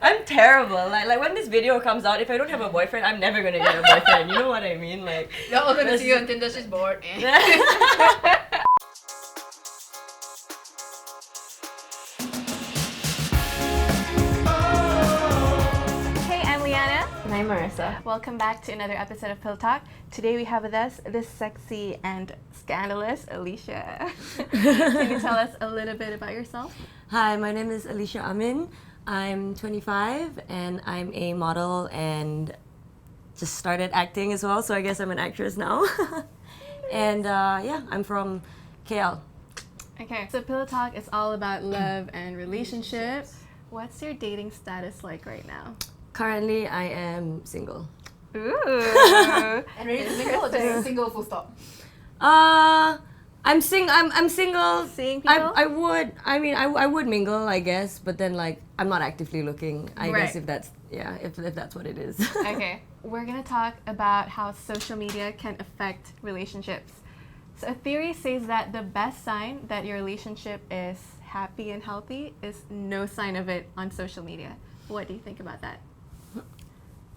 I'm terrible. Like when this video comes out, if I don't have a boyfriend, I'm never gonna get a boyfriend. You know what I mean? Like They're all gonna see you on Tinder, she's bored. Hey, I'm Liana. And I'm Marissa. Welcome back to another episode of Pill Talk. Today we have with us this sexy and scandalous Alicia. Can you tell us a little bit about yourself? Hi, my name is Alicia Amin. I'm 25 and I'm a model and just started acting as well, so I guess I'm an actress now. And yeah, I'm from KL. Okay, so Pill Talk is all about love and relationships. What's your dating status like right now? Currently, I am single. Ooh. And ready to mingle or just single full stop? I'm single. Seeing people? I would mingle, I guess, but then like I'm not actively looking. I Right. guess if that's what it is. Okay, we're gonna talk about how social media can affect relationships. So a theory says that the best sign that your relationship is happy and healthy is no sign of it on social media. What do you think about that?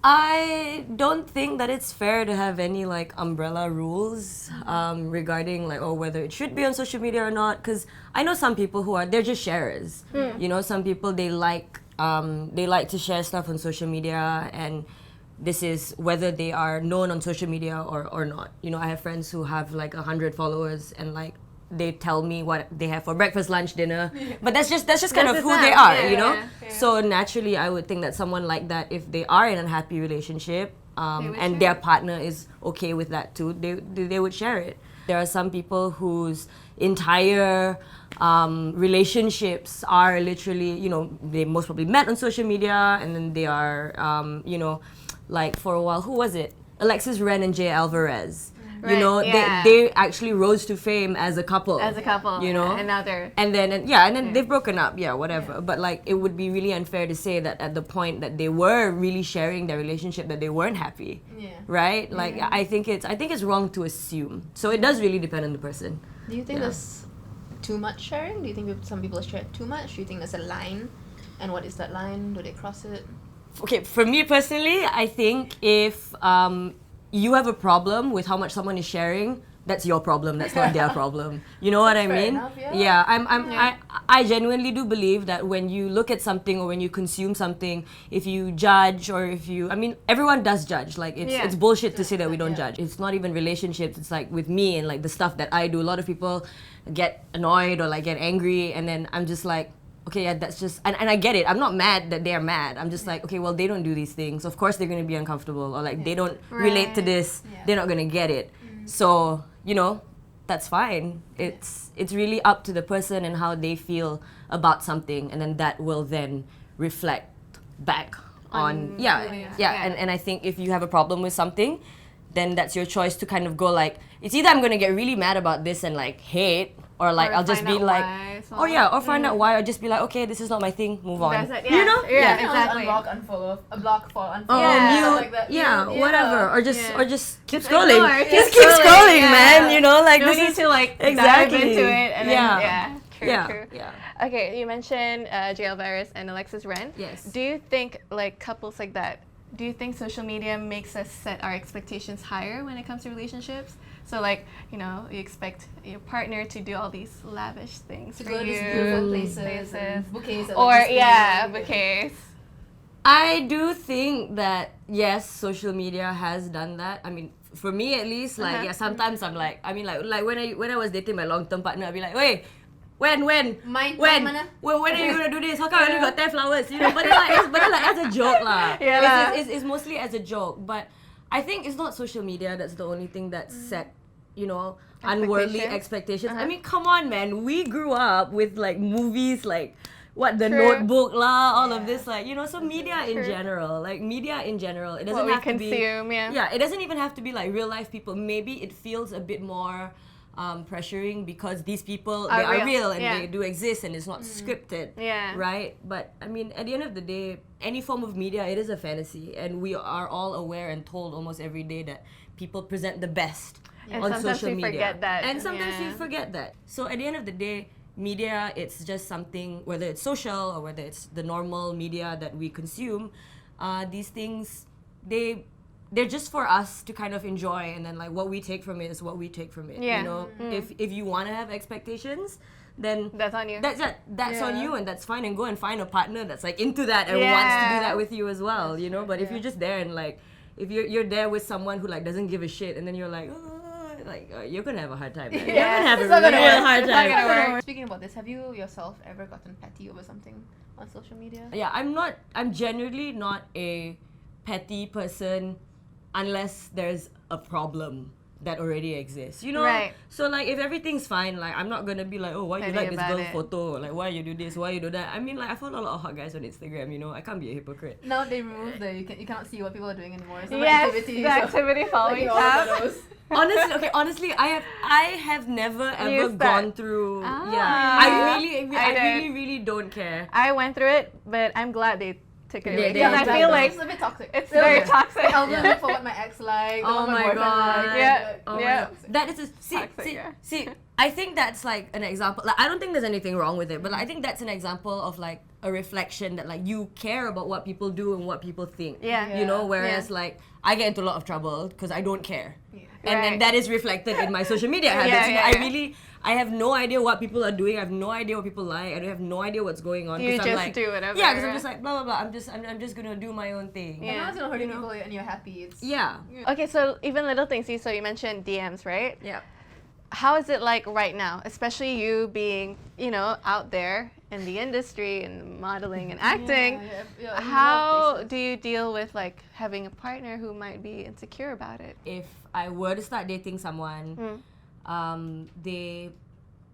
I don't think that it's fair to have any like umbrella rules regarding like whether it should be on social media or not. Because I know some people they're just sharers. You know, some people they like to share stuff on social media, and this is whether they are known on social media or not. You know, I have friends who have like 100 followers and like they tell me what they have for breakfast, lunch, dinner. But that's just kind of who they are, you know? Yeah. So naturally, I would think that someone like that, if they are in an unhappy relationship would and share their it. partner is okay with that too, they would share it. There are some people whose entire relationships are literally, you know, they most probably met on social media, and then they are, you know, like for a while, who was it? Alexis Ren and Jay Alvarez. You Right, know, yeah. they actually rose to fame as a couple. As a couple, you know, and now they're and then they've broken up, whatever. Yeah. But like, it would be really unfair to say that at the point that they were really sharing their relationship that they weren't happy, Yeah. right? Like, I think it's wrong to assume. So it does really depend on the person. Do you think Yeah. there's too much sharing? Do you think some people share too much? Do you think there's a line? And what is that line? Do they cross it? Okay, for me personally, I think if you have a problem with how much someone is sharing, that's your problem. That's not their problem. You know what I Fair mean? enough, yeah. I genuinely do believe that when you look at something or when you consume something, if you judge or everyone does judge. Like it's bullshit to say that we don't Yeah. judge. It's not even relationships. It's like with me and like the stuff that I do. A lot of people get annoyed or like get angry, and then I'm just like, okay, yeah, that's just, and I get it. I'm not mad that they're mad. I'm just like, okay, well, they don't do these things. Of course, they're gonna be uncomfortable, or like they don't relate to Right. this. Yeah. They're not gonna get it. So you know, that's fine. It's really up to the person and how they feel about something, and then that will then reflect back on yeah. And I think if you have a problem with something, then that's your choice to kind of go like, it's either I'm gonna get really mad about this and like hate, or like Or I'll just find be out like, why, so- or find out why, or just be like, okay, this is not my thing, move on. That's it, You know? Yeah, You know, exactly. Unblock, unfollow, a block for unfollow, Yeah. stuff like that. Yeah, whatever, or just keep Ignore, scrolling. keep Just keep scrolling, scrolling, yeah. man. You know, like No this need is to like exactly dive into it and Yeah. then true, Yeah, true. yeah. Okay, you mentioned Jay Alvarez and Alexis Ren. Yes. Do you think like couples like that? Do you think social media makes us set our expectations higher when it comes to relationships? So like, you know, you expect your partner to do all these lavish things To for go to you, these beautiful places, and bouquets. or bouquets. bouquets. I do think that yes, social media has done that. I mean, for me at least, like sometimes I'm like, like when I was dating my long-term partner, I'd be like, wait, when Mine when mana? when are you gonna do this? How come I only got 10 flowers? You know, but then like as a joke lah. Yeah lah. It's mostly as a joke, but I think it's not social media that's the only thing that set, you know, unworldly expectations. I mean, come on, man. We grew up with like movies like what the True. Notebook lah, all of Yeah. this, like, you know, so media in general, it doesn't What we have to be consume, yeah. it doesn't even have to be like real life people. Maybe it feels a bit more pressuring because these people Are they are real, real and yeah. they do exist and it's not scripted. Yeah. Right? But I mean, at the end of the day, any form of media, it is a fantasy, and we are all aware and told almost every day that people present the best And on sometimes social we media. forget that, And sometimes yeah. we forget that. So at the end of the day, media, it's just something, whether it's social or whether it's the normal media that we consume, these things, they're just for us to kind of enjoy, and then like what we take from it is what we take from it. Yeah. You know, if you want to have expectations, then That's on you. That's on Yeah. you, and that's fine. And go and find a partner that's like into that and Yeah. wants to do that with you as well. You know, but if Yeah. you're just there and like if you're there with someone who like doesn't give a shit, and then you're like, you're gonna have a hard time. Man. You're Yeah. gonna have a It's not really gonna work. hard It's not time. gonna work. Speaking about this, have you yourself ever gotten petty over something on social media? Yeah, I'm generally not a petty person unless there's a problem that already exists, you know? Right. So like if everything's fine, like I'm not gonna be like, oh, why you Petty like this about girl's it. photo? Like why you do this, why you do that? I mean, like I follow a lot of hot guys on Instagram, you know? I can't be a hypocrite. Now they removed you cannot see what people are doing anymore. It's not Yes, activity. the activity following Like, all tab. photos. Honestly, I have never ever Used that. gone through. Ah. Yeah, I did. really don't care. I went through it, but I'm glad they took it away They because I did. feel like it's a bit toxic. it's very toxic. I'll look for what my ex liked. Oh what my boyfriend God. liked. Yeah. Oh my Yeah. God. That is Toxic, yeah. see. I think that's like an example. Like I don't think there's anything wrong with it, but like, I think that's an example of like a reflection that like you care about what people do and what people think. Yeah. You know, Yeah. whereas like I get into a lot of trouble because I don't care. Yeah. And then Right. that is reflected in my social media habits. Yeah, You know, yeah, I have no idea what people are doing. I have no idea what people like. I don't have no idea what's going on. You 'cause I'm just like, do whatever, Yeah, because I'm right? just like blah blah blah. I'm just gonna do my own thing. Yeah. No one's gonna hurt people and you're happy. It's Yeah. Okay, so even little things. So you mentioned DMs, right? Yeah. How is it like right now, especially you being, out there in the industry and modeling and acting? Yeah, How do you deal with like having a partner who might be insecure about it? If I were to start dating someone, they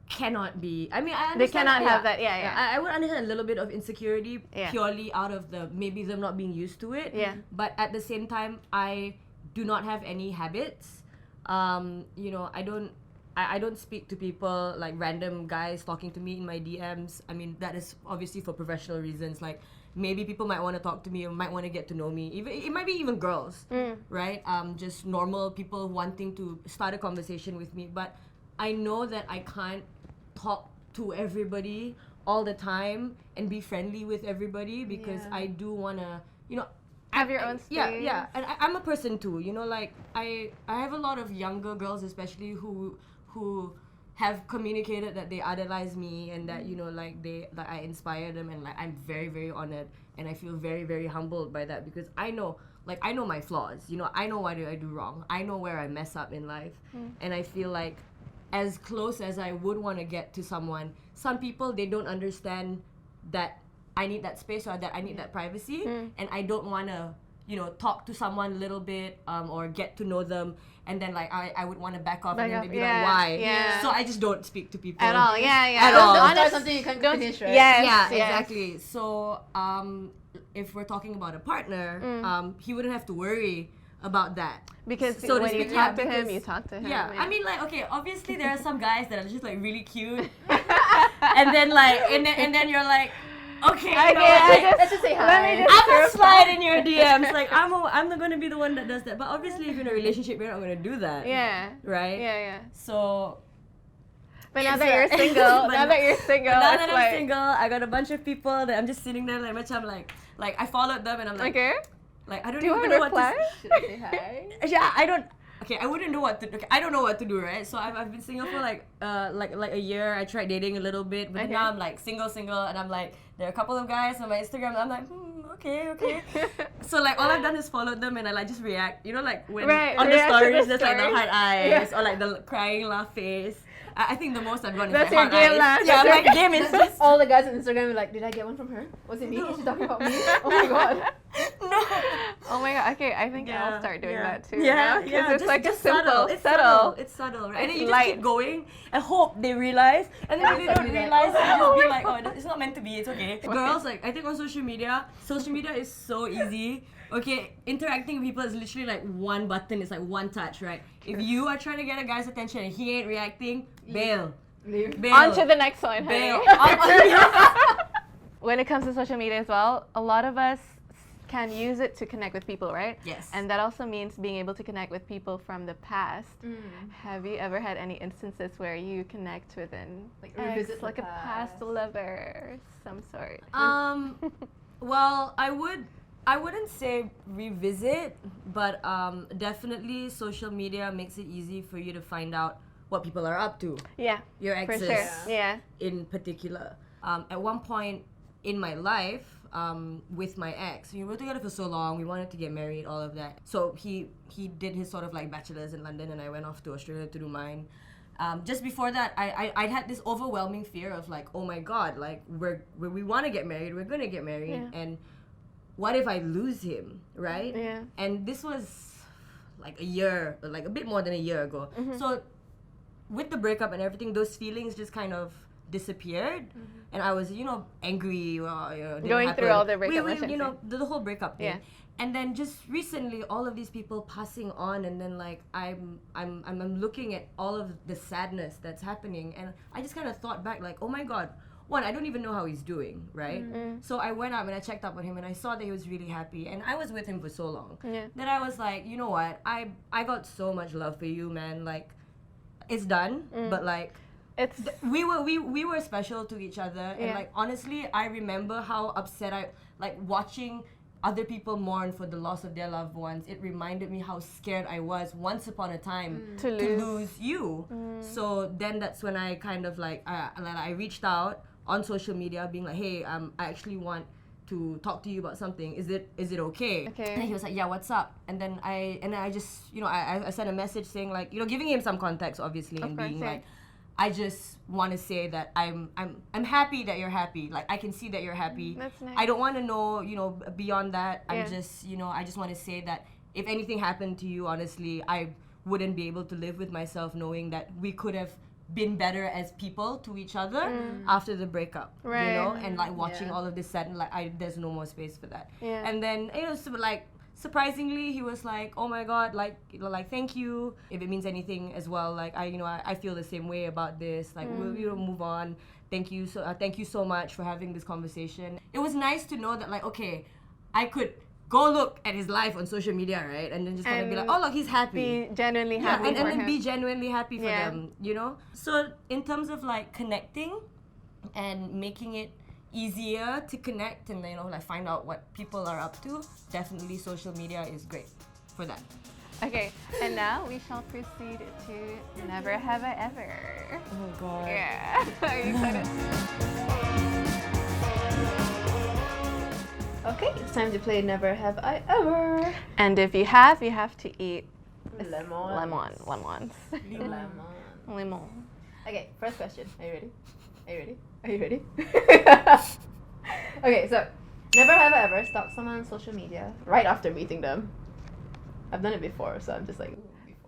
cannot be. I mean, I understand. They cannot yeah, have that. Yeah. I would understand a little bit of insecurity Yeah. purely out of maybe them not being used to it. Yeah. But at the same time, I do not have any habits. I don't speak to people like random guys talking to me in my DMs. I mean, that is obviously for professional reasons. Like maybe people might want to talk to me or might want to get to know me. Even it might be even girls, right? Just normal people wanting to start a conversation with me. But I know that I can't talk to everybody all the time and be friendly with everybody because Yeah. I do wanna, Have your own Yeah, space. yeah, and I'm a person too. Like I have a lot of younger girls, especially who have communicated that they idolize me and that like I inspire them, and like I'm very very honored and I feel very very humbled by that because I know my flaws. I know what I do wrong. I know where I mess up in life, and I feel like as close as I would want to get to someone, some people they don't understand that I need that space or that I need that privacy, and I don't want to talk to someone a little bit or get to know them, and then like I would want to back off and then they'd be like, why? Yeah. So I just don't speak to people At all. Yeah. At all. Don't Honest- start something you can't don't- finish, right? Yes. Yeah, yes. exactly. So if we're talking about a partner, he wouldn't have to worry about that. Because So to when you speak, talk yeah, to him, because- you talk to him. Yeah, I mean, like, okay, obviously there are some guys that are just like really cute, and then like, and then you're like, okay, you know, like, Let's just say hi. Let me just I'm gonna slide in your DMs. Like, I'm not gonna be the one that does that. But obviously, if you're in a relationship, you're not gonna do that. Yeah. Right. Yeah. So But now It's that you're like- single, but now that you're single, now it's that like, I'm single, I got a bunch of people that I'm just sitting there like, macam like I followed them and I'm like, okay. like I don't Do you even want know to what to. reply? Should I say hi? Yeah, I don't. Okay, I wouldn't know what to. Okay, I don't know what to do, right? So I've been single for like a year. I tried dating a little bit, but Okay. now I'm like single, and I'm like there are a couple of guys on my Instagram. And I'm like, okay. So like all I've done is followed them and I like just react. Like when Right, on the react to the stories there's like the stories. heart eyes Yeah. or like the crying laugh face. I think the most I've gone is That's like your heart game eyes. laugh. Yeah, That's my game is just All the guys on Instagram were like, did I get one from her? Was it me? Is she talking about me? Oh my god. no. Oh my god. Okay, I think I'll start doing yeah. that too. Yeah, now, 'cause yeah. it's like just a simple, subtle. It's subtle. It's subtle, right? And then It's you just keep light. going and hope they realize. And then if they don't Suddenly like, realize, you oh just be my like, oh, it's not meant to be. It's okay. Girls, like I think on social media is so easy. Okay, interacting with people is literally like one button. It's like one touch, right? If you are trying to get a guy's attention and he ain't reacting, bail. Leave. Bail. On to the next one, honey. Bail. When it comes to social media as well, a lot of us can use it to connect with people, right? Yes. And that also means being able to connect with people from the past. Have you ever had any instances where you connect with an revisit the like a past past. lover, some sort? Well, I wouldn't say revisit, but definitely social media makes it easy for you to find out what people are up to. Yeah, Your for exes, sure. Yeah. in particular. At one point in my life, with my ex, we were together for so long. We wanted to get married, all of that. So he did his sort of like bachelor's in London, and I went off to Australia to do mine. Just before that, I had this overwhelming fear of like, oh my god, like we want to get married, we're gonna get married, and what if I lose him, right? Yeah. And this was like a year, like a bit more than a year ago. So with the breakup and everything, those feelings just kind of disappeared, and I was, angry. Didn't Going through happen. all the breakup We, emotions, the whole breakup thing. Yeah. And then just recently, all of these people passing on, and then like I'm looking at all of the sadness that's happening, and I just kind of thought back, like, oh my god. One, I don't even know how he's doing, right? So I went up and I checked up on him, and I saw that he was really happy, and I was with him for so long that I was like, you know what? I got so much love for you, man. Like, it's done, but like, It's we were special to each other, and like honestly, I remember how upset I like watching other people mourn for the loss of their loved ones. It reminded me how scared I was once upon a time To lose you. So then that's when I kind of like I reached out on social media, being like, hey, I actually want to talk to you about something. Is it okay? Okay. And then he was like, yeah, what's up? And then I just I sent a message saying like, giving him some context, obviously, Of and course, being yeah. like, I just want to say that I'm happy that you're happy. Like, I can see that you're happy. That's nice. I don't want to know, beyond that. Yeah. I'm just, I just want to say that if anything happened to you, honestly, I wouldn't be able to live with myself knowing that we could have been better as people to each other after the breakup. Right. And like watching Yeah. all of this sadness, like there's no more space for that. Yeah. And then so, like, surprisingly, he was like, oh my god, like thank you, if it means anything as well, like I feel the same way about this, like we'll move on, thank you so much for having this conversation. It was nice to know that, like, okay, I could go look at his life on social media, right, and then just kind of be like, oh look, he's happy. Be genuinely happy and for then him. be genuinely happy for Yeah. them, So in terms of like connecting and making it easier to connect and like find out what people are up to, definitely social media is great for that. Okay, and now we shall proceed to Never Have I Ever. Oh god. Yeah. Are you excited? Okay, it's time to play Never Have I Ever. And if you have to eat Lemon. lemons. Lemon. Okay, first question. Are you ready? Okay, so never have I ever stalked someone on social media right after meeting them. I've done it before, so I'm just like,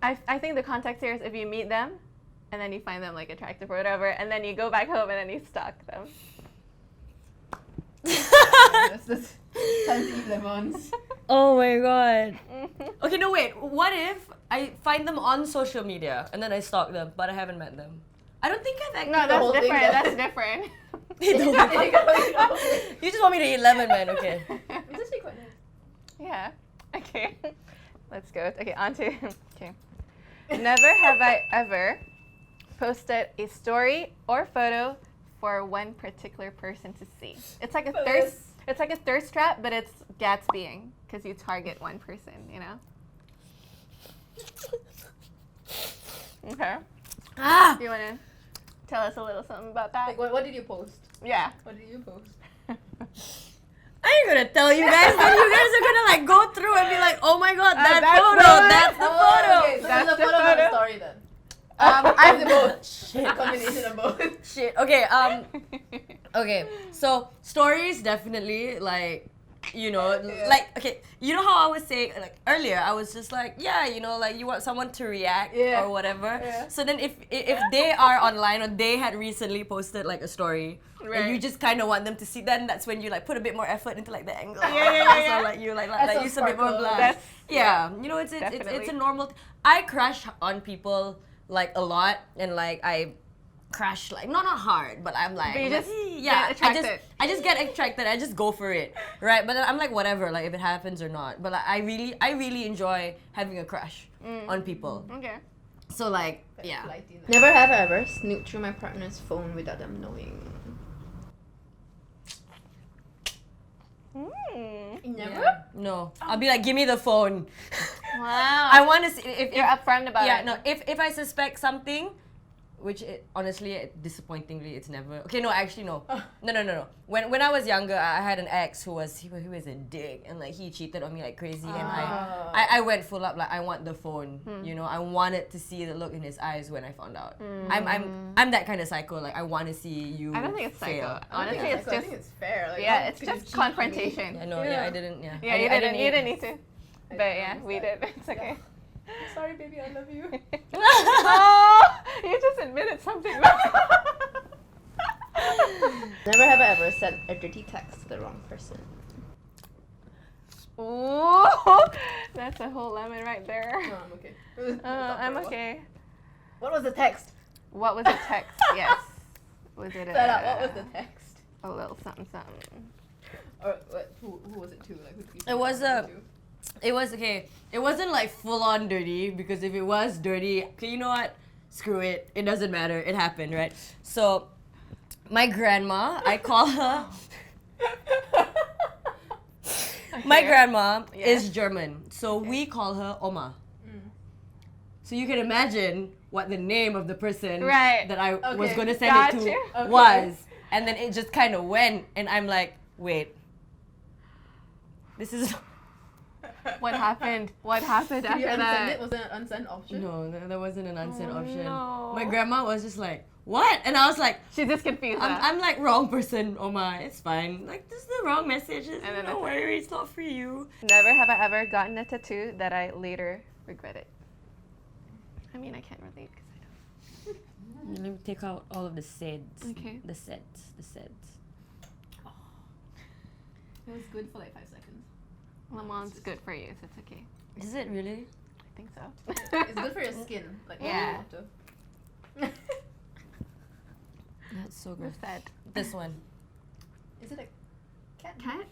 I think the context here is if you meet them and then you find them like attractive or whatever, and then you go back home and then you stalk them. That's time to eat lemons. Oh my god. Okay, no wait. What if I find them on social media and then I stalk them, but I haven't met them? I don't think I've actually. No, that's whole thing different. then. That's different. You just want me to eat lemon, man. Okay. It's actually quite nice. Yeah. Okay. Let's go. Okay, on to. Okay. Never have I ever posted a story or photo for one particular person to see. It's like a thirst. It's like a thirst trap, but it's Gatsbying because you target one person. Okay. Ah. Do you want to tell us a little something about that? Like, what did you post? Yeah. What did you post? I ain't gonna tell you guys. Then you guys are gonna like go through and be like, oh my god, that that's photo. the one. That's the photo. Okay, so That's the the photo, not the photo. story then. I'm the both. Shit. A combination of both. Shit. Okay. Okay. So stories definitely like, like, okay. You know how I was saying like earlier, I was just like, yeah, like you want someone to react or whatever. Yeah. So then if they are online or they had recently posted like a story, and you just kind of want them to see, then that's when you like put a bit more effort into like the angle. Yeah. So like you like That's use so a bit more sparkle. blood. That's- Yeah, it's definitely. a normal. I crush on people like a lot, and like I crush, like not hard, but I'm like, But you just yeah, get attracted. I just get attracted. I just go for it, right? But then I'm like, whatever, like if it happens or not. But like, I really enjoy having a crush on people. Okay. So like, yeah. Never have I ever snooped through my partner's phone without them knowing. Never? Yeah. No, I'll be like, give me the phone. Wow. I want to see if You're upfront about yeah, it. no. If I suspect something, which honestly, disappointingly, it's never. Okay, no, actually, no. No. When I was younger, I had an ex who was a dick, and like he cheated on me like crazy, and I went full up like I want the phone. You know, I wanted to see the look in his eyes when I found out. I'm that kind of psycho. Like I want to see you. I don't think it's psycho. fail. Honestly, I it's think just it's fair. Like, yeah, how it's could you just cheat on me? confrontation. Yeah, no, Yeah. I didn't. Yeah, Yeah, I you didn't need to. I But yeah, promise we that. did. It's okay. Sorry, baby, I love you. Oh, you just admitted something. Never have I ever sent a dirty text to the wrong person. Ooh, that's a whole lemon right there. No, I'm okay. I'm okay. What was the text? What was the text? Yes. Was it Set up. What was the text? a little something something? Or what? Who was it to? Like who? Did you It was send a- to? It was okay. It wasn't like full on dirty, because if it was dirty, okay, you know what? Screw it. It doesn't matter. It happened, right? So, my grandma, I call her. My Okay. grandma Yeah. is German, so we call her Oma. So you can imagine what the name of the person Right. that I was Okay. going to send Got it to you. Okay. was. And then it just kind of went, and I'm like, wait. This is... What happened? What happened Did you after unsend that? it? Was it an unsend option? No, there wasn't an unsend Oh, option. no. My grandma was just like, what? And I was like, She's just confused. I'm like, wrong person, Oma. It's fine. Like, this is the wrong message. And then Don't that's it. worry, it's not for you. Never have I ever gotten a tattoo that I later regretted. I mean, I can't relate because I don't. Let me take out all of the SEDs. Okay. The SEDs. It was good for like 5 seconds. Lemon's good for you, so it's okay. Is it really? I think so. It's good for your skin. Like Yeah. water. That's so good. What's that? This one. Is it a cat? Cat?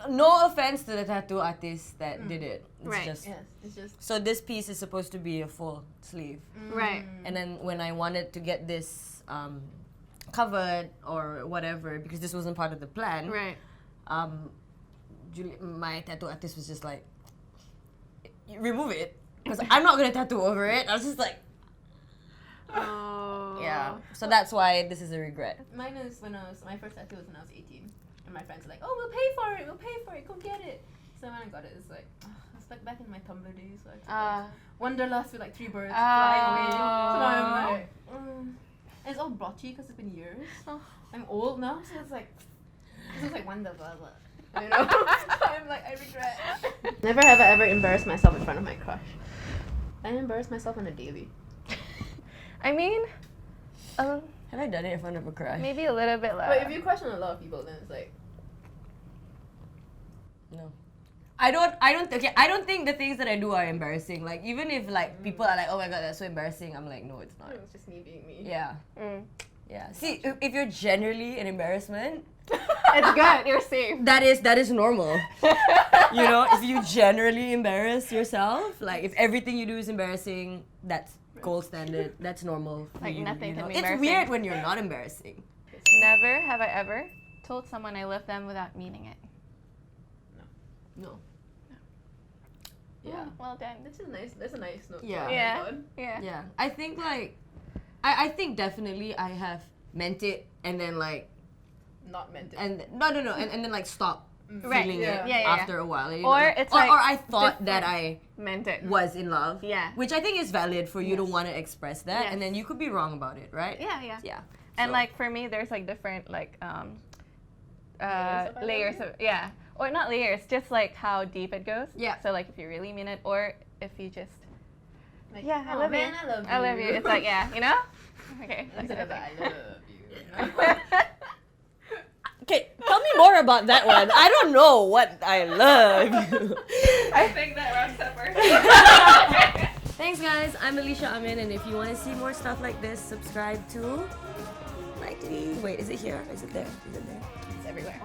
No offense to the tattoo artist that did it. It's Right. just... Yes. It's just. So this piece is supposed to be a full sleeve. Right. And then when I wanted to get this covered or whatever, because this wasn't part of the plan, Right. my tattoo artist was just like, remove it, because I'm not gonna tattoo over it. I was just like, Oh. yeah. So that's why this is a regret. Mine is my first tattoo was when I was 18, and my friends were like, "Oh, we'll pay for it. Go get it." So when I got it, it's like I was like back in my Tumblr days. So I took like, Wanderlust with like 3 birds flying away. So now I'm like, and it's all blotchy because it's been years. Oh. I'm old now, so it's like this is like Wanderlust. You know, I'm like I regret. Never have I ever embarrassed myself in front of my crush. I embarrass myself on a daily. I mean, Have I done it in front of a crush? maybe a little bit But if you question a lot of people, then it's like No. I don't think the things that I do are embarrassing. Like, even if like people are like, oh my god, that's so embarrassing, I'm like, no, it's not. it's just me being me. Yeah. Mm. Yeah. See, if you're generally an embarrassment, It's good. You're safe. that is normal. You know, if you generally embarrass yourself, like if everything you do is embarrassing, that's gold standard. That's normal. For Like you, nothing you can know? be It's embarrassing. weird when you're not embarrassing. Never have I ever told someone I love them without meaning it. No. Yeah. Well done. That's a nice note. to Yeah. end Yeah. on. Yeah. Yeah. I think like, I think definitely I have meant it and then like, Not meant it. and no, and then like stop Right. feeling Yeah. it Yeah, yeah, after a while. You Or know? it's or like I thought that different. I Meant it. was in love. Yeah. Which I think is valid for you to Yes. want to express that, Yes. and then you could be wrong about it, right? Yeah, yeah. Yeah. And So- like for me, there's like different like Layers of I layers love of yeah, or not layers, just like how deep it goes. Yeah. So like if you really mean it, or if you just Like, yeah, I "Oh, love man, you. I love you. I love you. It's like yeah, you know. Okay. that Instead kind of of I thing. love you. You know? Okay, tell me more about that one. I don't know what I love. I think that wraps up our Thanks, guys. I'm Alicia Amin, and if you want to see more stuff like this, subscribe to Likely. Wait, is it here? Is it there? Is it there? It's everywhere.